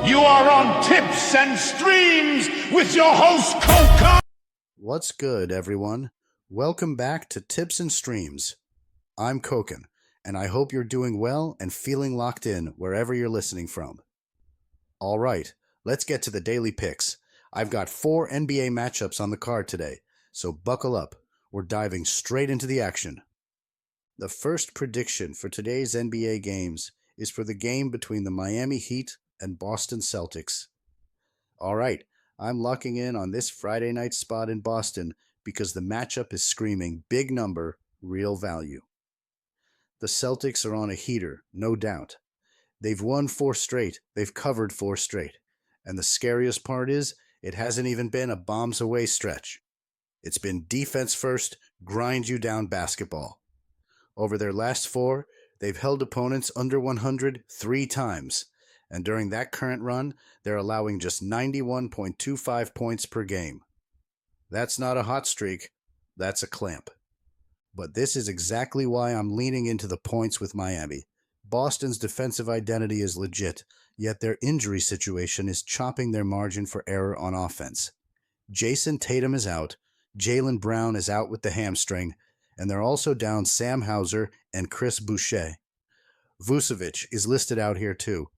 You are on Tips and Streams with your host, Coca. What's good, everyone? Welcome back to Tips and Streams. I'm Koken, and I hope you're doing well and feeling locked in wherever you're listening from. All right, let's get to the daily picks. I've got 4 NBA matchups on the card today, so buckle up. We're diving straight into the action. The first prediction for today's NBA games is for the game between the Miami Heat and Boston Celtics. All right, I'm locking in on this Friday night spot in Boston because the matchup is screaming big number, real value. The Celtics are on a heater, no doubt. They've won 4 straight, they've covered 4 straight, and the scariest part is it hasn't even been a bombs away stretch. It's been defense first, grind you down basketball. Over their last 4, they've held opponents under 100 3 times, and during that current run, they're allowing just 91.25 points per game. That's not a hot streak, that's a clamp. But this is exactly why I'm leaning into the points with Miami. Boston's defensive identity is legit, yet their injury situation is chopping their margin for error on offense. Jason Tatum is out, Jaylen Brown is out with the hamstring, and they're also down Sam Hauser and Chris Boucher. Vucevic is listed out here too.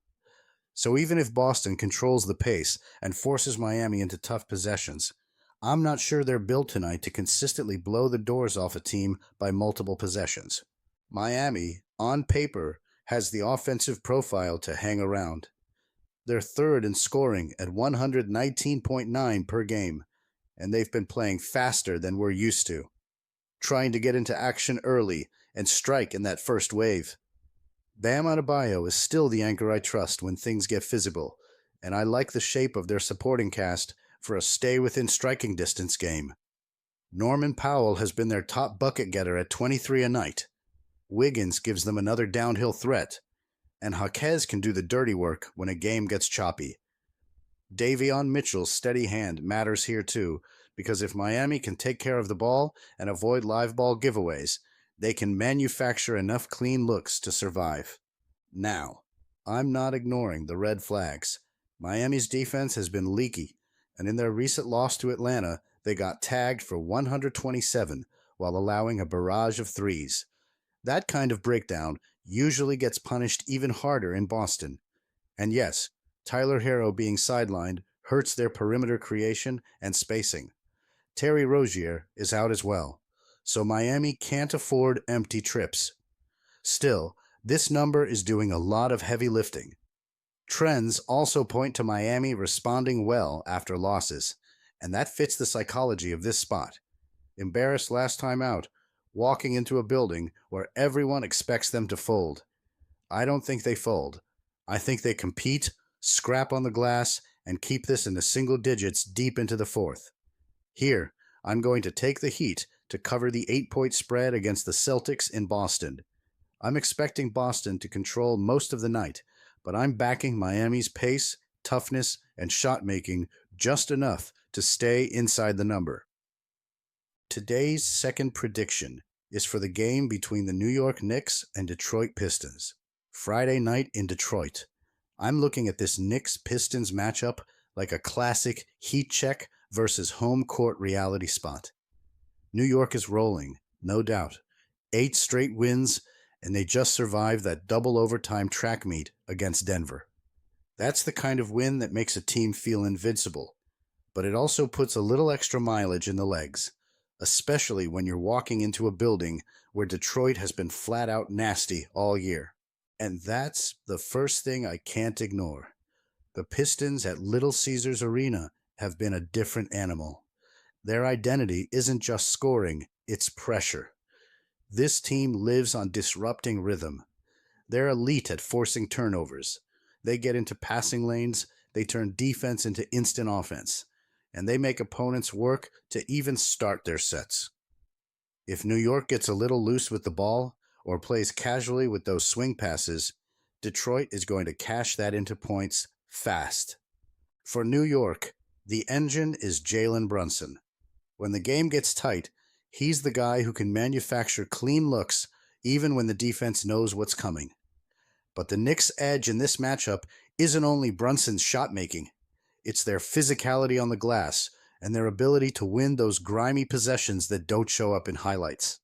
So even if Boston controls the pace and forces Miami into tough possessions, I'm not sure they're built tonight to consistently blow the doors off a team by multiple possessions. Miami, on paper, has the offensive profile to hang around. They're third in scoring at 119.9 per game, and they've been playing faster than we're used to, trying to get into action early and strike in that first wave. Bam Adebayo is still the anchor I trust when things get physical, and I like the shape of their supporting cast for a stay-within-striking distance game. Norman Powell has been their top bucket getter at 23 a night. Wiggins gives them another downhill threat, and Jaquez can do the dirty work when a game gets choppy. Davion Mitchell's steady hand matters here too, because if Miami can take care of the ball and avoid live ball giveaways, they can manufacture enough clean looks to survive. Now, I'm not ignoring the red flags. Miami's defense has been leaky, and in their recent loss to Atlanta, they got tagged for 127 while allowing a barrage of threes. That kind of breakdown usually gets punished even harder in Boston. And yes, Tyler Herro being sidelined hurts their perimeter creation and spacing. Terry Rozier is out as well, so Miami can't afford empty trips. Still, this number is doing a lot of heavy lifting. Trends also point to Miami responding well after losses, and that fits the psychology of this spot. Embarrassed last time out, walking into a building where everyone expects them to fold. I don't think they fold. I think they compete, scrap on the glass, and keep this in the single digits deep into the fourth. Here, I'm going to take the Heat to cover the 8-point spread against the Celtics in Boston. I'm expecting Boston to control most of the night, but I'm backing Miami's pace, toughness, and shot making just enough to stay inside the number. Today's second prediction is for the game between the New York Knicks and Detroit Pistons. Friday night in Detroit. I'm looking at this Knicks-Pistons matchup like a classic heat check versus home court reality spot. New York is rolling, no doubt. 8 straight wins, and they just survived that double overtime track meet against Denver. That's the kind of win that makes a team feel invincible, but it also puts a little extra mileage in the legs, especially when you're walking into a building where Detroit has been flat out nasty all year. And that's the first thing I can't ignore. The Pistons at Little Caesars Arena have been a different animal. Their identity isn't just scoring, it's pressure. This team lives on disrupting rhythm. They're elite at forcing turnovers. They get into passing lanes, they turn defense into instant offense, and they make opponents work to even start their sets. If New York gets a little loose with the ball or plays casually with those swing passes, Detroit is going to cash that into points fast. For New York, the engine is Jalen Brunson. When the game gets tight, he's the guy who can manufacture clean looks even when the defense knows what's coming. But the Knicks' edge in this matchup isn't only Brunson's shot making, it's their physicality on the glass and their ability to win those grimy possessions that don't show up in highlights.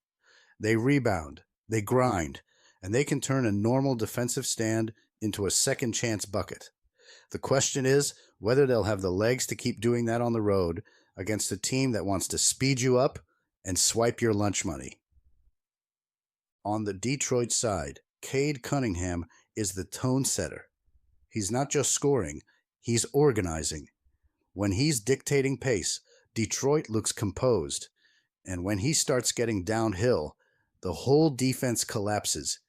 They rebound, they grind, and they can turn a normal defensive stand into a second chance bucket. The question is whether they'll have the legs to keep doing that on the road against a team that wants to speed you up and swipe your lunch money. On the Detroit side, Cade Cunningham is the tone setter. He's not just scoring, he's organizing. When he's dictating pace, Detroit looks composed, and when he starts getting downhill, the whole defense collapses,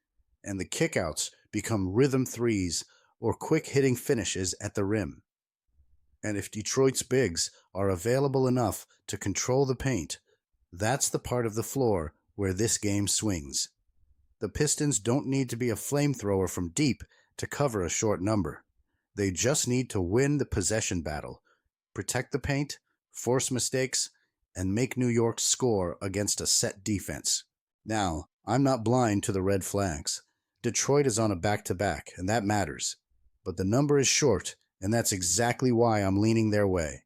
and the kickouts become rhythm threes or quick-hitting finishes at the rim. And if Detroit's bigs are available enough to control the paint, that's the part of the floor where this game swings. The Pistons don't need to be a flamethrower from deep to cover a short number. They just need to win the possession battle, protect the paint, force mistakes, and make New York score against a set defense. Now, I'm not blind to the red flags. Detroit is on a back-to-back, and that matters. But the number is short, and that's exactly why I'm leaning their way.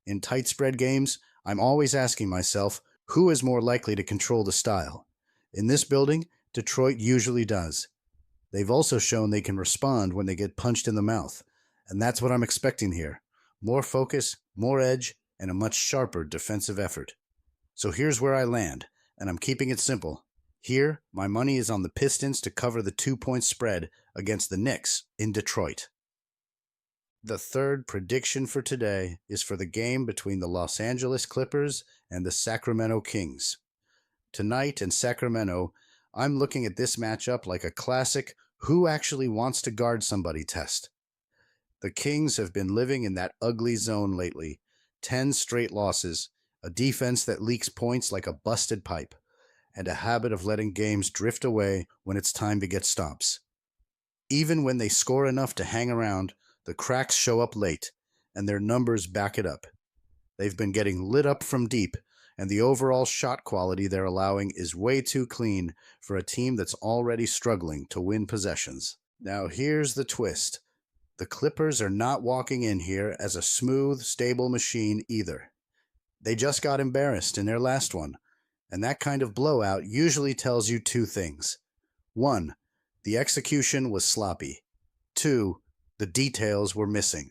In tight spread games, I'm always asking myself, who is more likely to control the style? In this building, Detroit usually does. They've also shown they can respond when they get punched in the mouth, and that's what I'm expecting here. More focus, more edge, and a much sharper defensive effort. So here's where I land, and I'm keeping it simple. Here, my money is on the Pistons to cover the 2-point spread against the Knicks in Detroit. The third prediction for today is for the game between the Los Angeles Clippers and the Sacramento Kings. Tonight in Sacramento, I'm looking at this matchup like a classic who actually wants to guard somebody test. The Kings have been living in that ugly zone lately. 10 straight losses, a defense that leaks points like a busted pipe, and a habit of letting games drift away when it's time to get stops. Even when they score enough to hang around, the cracks show up late, and their numbers back it up. They've been getting lit up from deep, and the overall shot quality they're allowing is way too clean for a team that's already struggling to win possessions. Now here's the twist. The Clippers are not walking in here as a smooth, stable machine either. They just got embarrassed in their last one, and that kind of blowout usually tells you two things. 1, the execution was sloppy. 2, the details were missing.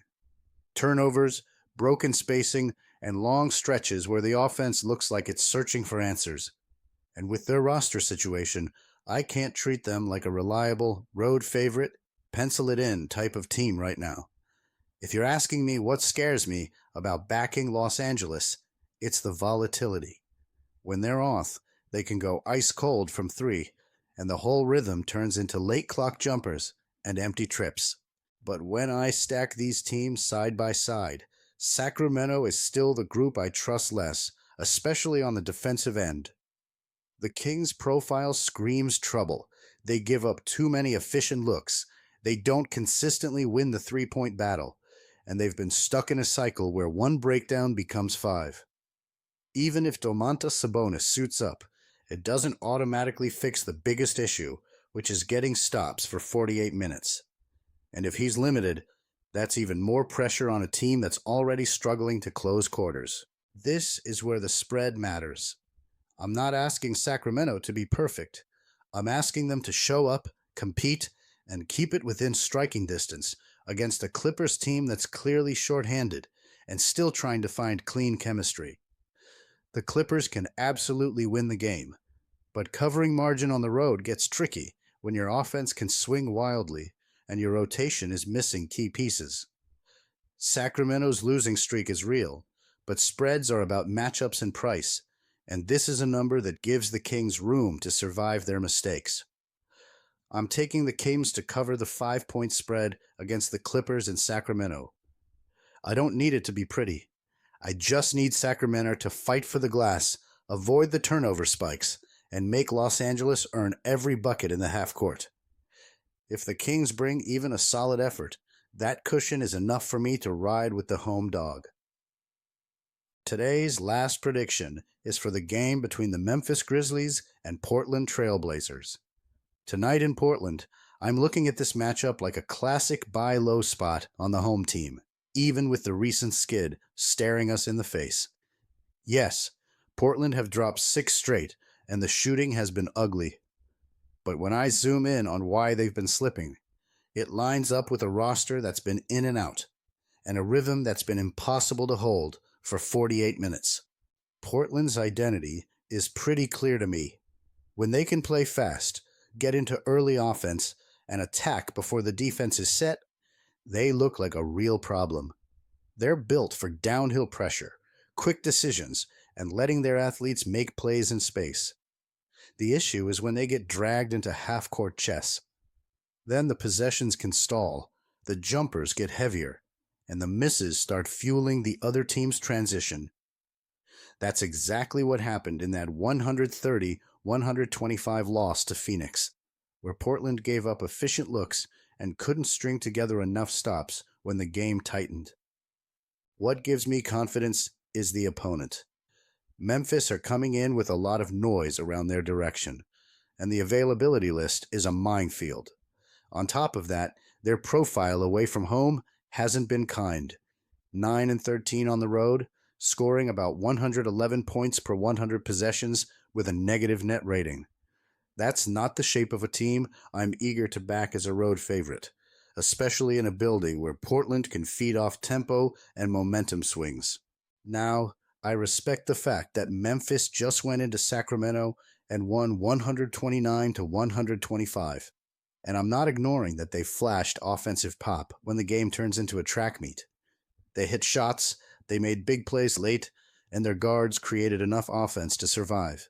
Turnovers, broken spacing, and long stretches where the offense looks like it's searching for answers. And with their roster situation, I can't treat them like a reliable, road favorite, pencil it in type of team right now. If you're asking me what scares me about backing Los Angeles, it's the volatility. When they're off, they can go ice cold from 3, and the whole rhythm turns into late clock jumpers and empty trips. But when I stack these teams side by side, Sacramento is still the group I trust less, especially on the defensive end. The Kings' profile screams trouble. They give up too many efficient looks. They don't consistently win the three-point battle, and they've been stuck in a cycle where one breakdown becomes 5. Even if Domantas Sabonis suits up, it doesn't automatically fix the biggest issue, which is getting stops for 48 minutes. And if he's limited, that's even more pressure on a team that's already struggling to close quarters. This is where the spread matters. I'm not asking Sacramento to be perfect. I'm asking them to show up, compete, and keep it within striking distance against a Clippers team that's clearly shorthanded and still trying to find clean chemistry. The Clippers can absolutely win the game, but covering margin on the road gets tricky when your offense can swing wildly and your rotation is missing key pieces. Sacramento's losing streak is real, but spreads are about matchups and price, and this is a number that gives the Kings room to survive their mistakes. I'm taking the Kings to cover the 5-point spread against the Clippers in Sacramento. I don't need it to be pretty. I just need Sacramento to fight for the glass, avoid the turnover spikes, and make Los Angeles earn every bucket in the half court. If the Kings bring even a solid effort, that cushion is enough for me to ride with the home dog. Today's last prediction is for the game between the Memphis Grizzlies and Portland Trail Blazers. Tonight in Portland, I'm looking at this matchup like a classic buy low spot on the home team, even with the recent skid staring us in the face. Yes, Portland have dropped 6 straight, and the shooting has been ugly. But when I zoom in on why they've been slipping, it lines up with a roster that's been in and out, and a rhythm that's been impossible to hold for 48 minutes. Portland's identity is pretty clear to me. When they can play fast, get into early offense, and attack before the defense is set, they look like a real problem. They're built for downhill pressure, quick decisions, and letting their athletes make plays in space. The issue is when they get dragged into half-court chess. Then the possessions can stall, the jumpers get heavier, and the misses start fueling the other team's transition. That's exactly what happened in that 130-125 loss to Phoenix, where Portland gave up efficient looks and couldn't string together enough stops when the game tightened. What gives me confidence is the opponent. Memphis are coming in with a lot of noise around their direction, and the availability list is a minefield. On top of that, their profile away from home hasn't been kind. 9-13 on the road, scoring about 111 points per 100 possessions with a negative net rating. That's not the shape of a team I'm eager to back as a road favorite, especially in a building where Portland can feed off tempo and momentum swings. Now, I respect the fact that Memphis just went into Sacramento and won 129-125. And I'm not ignoring that they flashed offensive pop when the game turns into a track meet. They hit shots, they made big plays late, and their guards created enough offense to survive.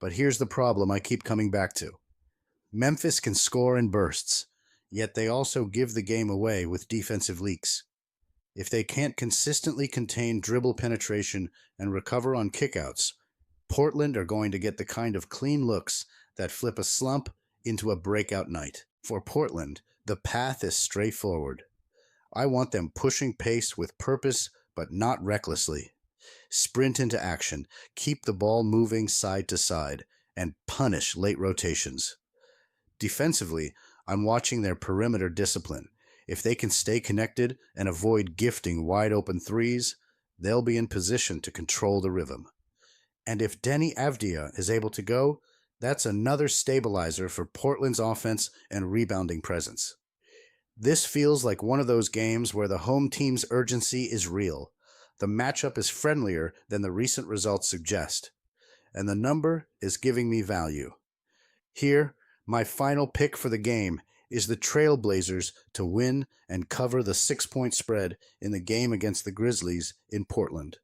But here's the problem I keep coming back to. Memphis can score in bursts, yet they also give the game away with defensive leaks. If they can't consistently contain dribble penetration and recover on kickouts, Portland are going to get the kind of clean looks that flip a slump into a breakout night. For Portland, the path is straightforward. I want them pushing pace with purpose, but not recklessly. Sprint into action, keep the ball moving side to side, and punish late rotations. Defensively, I'm watching their perimeter discipline. If they can stay connected and avoid gifting wide-open threes, they'll be in position to control the rhythm. And if Deni Avdija is able to go, that's another stabilizer for Portland's offense and rebounding presence. This feels like one of those games where the home team's urgency is real. The matchup is friendlier than the recent results suggest, and the number is giving me value. Here, my final pick for the game is the Trailblazers to win and cover the 6-point spread in the game against the Grizzlies in Portland.